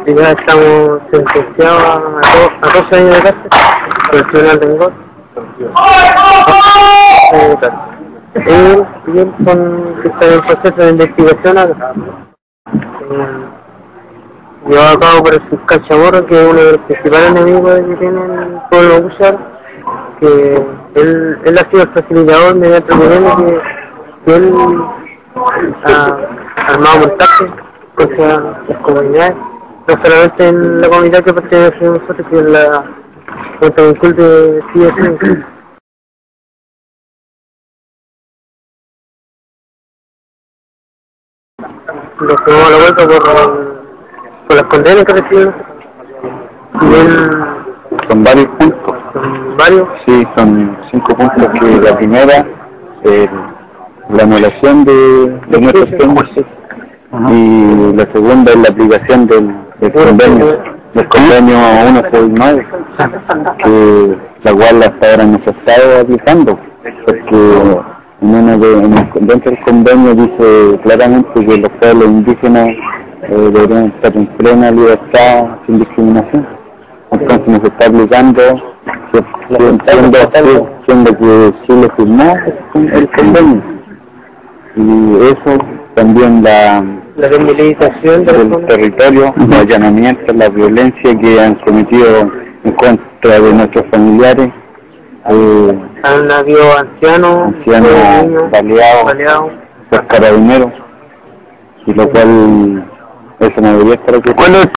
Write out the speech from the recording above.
Y ya estamos sentenciados a 12 años de cárcel por el tribunal de Ngor. Él que está en proceso de investigación acá. Llevado a cabo por el fiscal Chamorro, que es uno de los principales enemigos que tiene el pueblo Buchar, que él ha sido el facilitador mediante el gobierno que él ha armado montajes contra las comunidades, no solamente en la comunidad que pertenece a nosotros, sino en la contra el de CSI. Nos tomamos la vuelta por las condenas que reciben. Y él... Son varios puntos. ¿Son varios? Sí, son 5 puntos. Que la primera, la anulación de nuestros temas, y la segunda es la aplicación del convenio 169, la cual hasta ahora no se ha estado aplicando, porque dentro del convenio dice claramente que los pueblos indígenas deberían estar en plena libertad sin discriminación. Entonces no se está aplicando, siendo que Chile firmó el convenio. Y eso también la desmilitarización del territorio, los allanamientos, la violencia que han cometido en contra de nuestros familiares. Han habido ancianos baleados por carabineros, y lo cual eso no debería estar aquí. ¿Cuál es